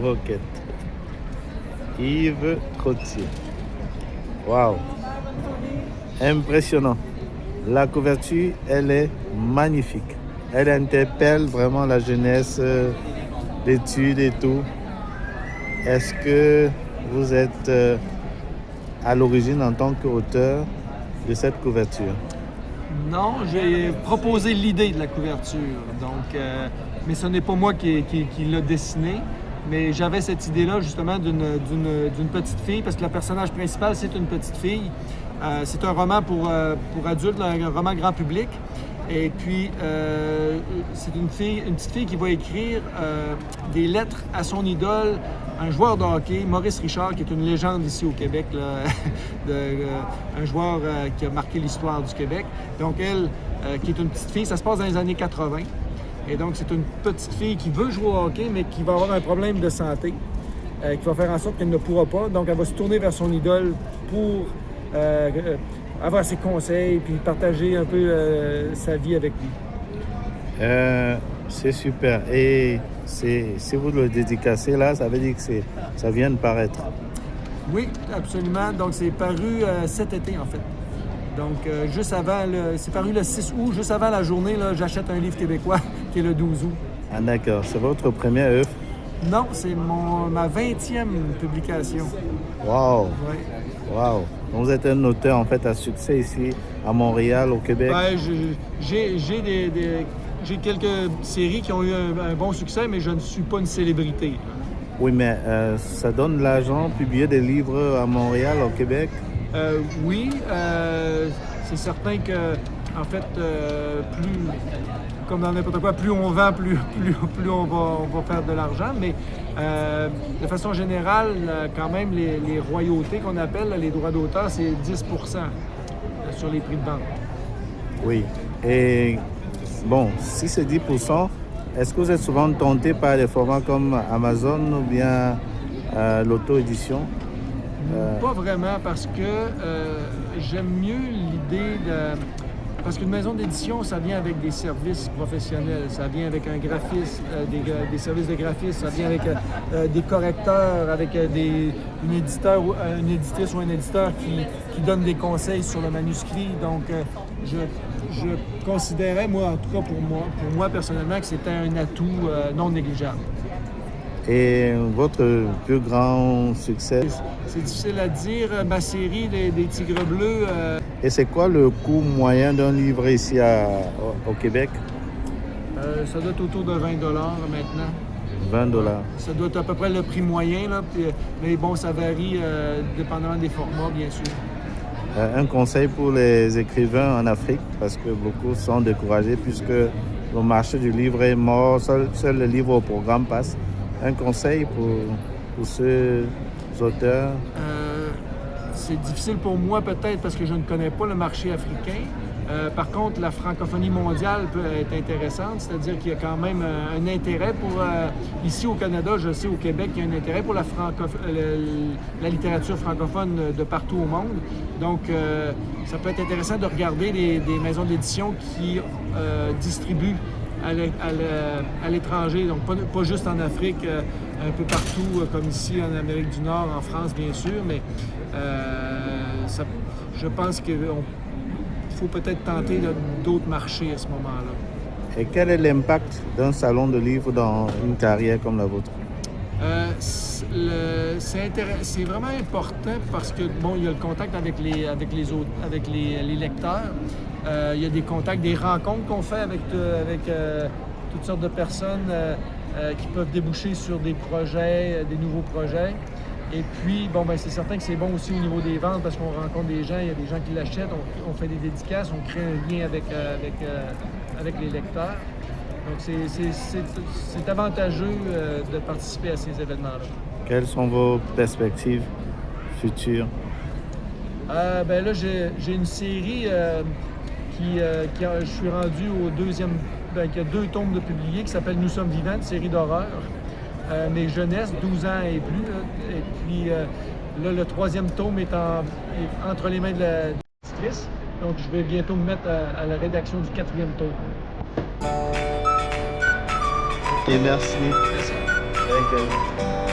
Roquette. Yves Trottier. Waouh! Impressionnant. La couverture, elle est magnifique. Elle interpelle vraiment la jeunesse d'études et tout. Est-ce que vous êtes à l'origine en tant qu'auteur de cette couverture? Non, j'ai proposé l'idée de la couverture, donc, mais ce n'est pas moi qui l'a dessiné. Mais j'avais cette idée-là justement d'une petite fille, parce que le personnage principal, c'est une petite fille. C'est un roman pour adultes, un roman grand public. Et puis, c'est une petite fille qui va écrire des lettres à son idole, un joueur de hockey, Maurice Richard, qui est une légende ici au Québec, là, un joueur qui a marqué l'histoire du Québec. Donc, elle, qui est une petite fille, ça se passe dans les années 80. Et donc, c'est une petite fille qui veut jouer au hockey, mais qui va avoir un problème de santé, qui va faire en sorte qu'elle ne pourra pas. Donc, elle va se tourner vers son idole pour avoir ses conseils, puis partager un peu sa vie avec lui. C'est super. Et si vous le dédicacez là, ça veut dire que ça vient de paraître. Oui, absolument. Donc, c'est paru cet été, en fait. Donc, juste avant, c'est paru le 6 août, juste avant la journée, là, j'achète un livre québécois qui est le 12 août. Ah d'accord, c'est votre première œuvre? Non, c'est ma 20e publication. Wow! Ouais. Wow! Donc vous êtes un auteur en fait à succès ici à Montréal, au Québec? Ben, j'ai quelques séries qui ont eu un bon succès, mais je ne suis pas une célébrité. Oui, mais ça donne de l'argent, publier des livres à Montréal, au Québec? Oui, c'est certain que, en fait, plus, comme dans n'importe quoi, plus on vend, plus on va faire de l'argent. Mais de façon générale, quand même, les royautés qu'on appelle, les droits d'auteur, c'est 10% sur les prix de vente. Oui. Et bon, si c'est 10%, est-ce que vous êtes souvent tenté par des formats comme Amazon ou bien l'auto-édition? Pas vraiment, parce que j'aime mieux l'idée de... Parce qu'une maison d'édition, ça vient avec des services professionnels, ça vient avec un graphiste, des services de graphiste, ça vient avec des correcteurs, avec une éditrice ou un éditeur qui donne des conseils sur le manuscrit. Donc, je considérais, moi, en tout cas pour moi personnellement, que c'était un atout non négligeable. Et votre plus grand succès? C'est difficile à dire. Ma série des Tigres Bleus... Et c'est quoi le coût moyen d'un livre ici au Québec? Ça doit être autour de 20 $ maintenant. 20 $. Ça doit être à peu près le prix moyen, là, mais bon, ça varie dépendamment des formats, bien sûr. Un conseil pour les écrivains en Afrique, parce que beaucoup sont découragés puisque le marché du livre est mort, seul le livre au programme passe. Un conseil pour ces auteurs? C'est difficile pour moi peut-être parce que je ne connais pas le marché africain. Par contre, la francophonie mondiale peut être intéressante, c'est-à-dire qu'il y a quand même un intérêt pour... ici au Canada, je sais au Québec, il y a un intérêt pour la littérature francophone de partout au monde. Donc, ça peut être intéressant de regarder des maisons d'édition qui distribuent à l'étranger, donc pas juste en Afrique, un peu partout, comme ici en Amérique du Nord, en France bien sûr, mais je pense qu'il faut peut-être tenter d'autres marchés à ce moment-là. Et quel est l'impact d'un salon de livres dans une carrière comme la vôtre? C'est vraiment important parce que, bon, il y a le contact avec les lecteurs. Il y a des contacts, des rencontres qu'on fait avec toutes sortes de personnes qui peuvent déboucher sur des projets, des nouveaux projets. Et puis, bon, ben, c'est certain que c'est bon aussi au niveau des ventes parce qu'on rencontre des gens, il y a des gens qui l'achètent, on fait des dédicaces, on crée un lien avec les lecteurs. Donc, c'est avantageux de participer à ces événements-là. Quelles sont vos perspectives futures? Ben là, j'ai une série je suis rendu au deuxième, qui a 2 tomes de publiés, qui s'appelle Nous sommes vivants, une série d'horreur. Mes jeunesses, 12 ans et plus. Là. Et puis là, le 3e tome est entre les mains de la éditrice. Donc, je vais bientôt me mettre à la rédaction du 4e tome. Et merci. Merci. Thank you.